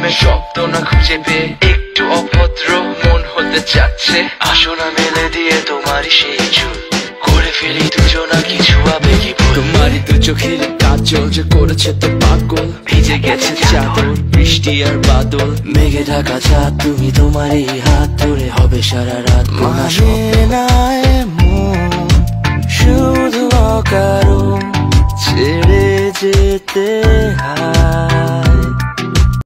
প্রেমের শব্দ না খুঁজে পেয়ে একটু অভদ্র মন হতে চাচ্ছে। আসো না মেলে দিয়ে তোমারই সেই চুল, করে ফেলি দুজনা কিছু আবেগী ভুল। তোমারই দু চোখের কাজল যে করেছে তো পাগল, ভিজে গেছে চাদর বৃষ্টি আর বাদল। মেঘে ঢাকা চাঁদ তুমি তোমারই হাত ধরে হবে সারা রাত। মানে না এমন শুধু অকারণ ছেড়ে যেতে হয়।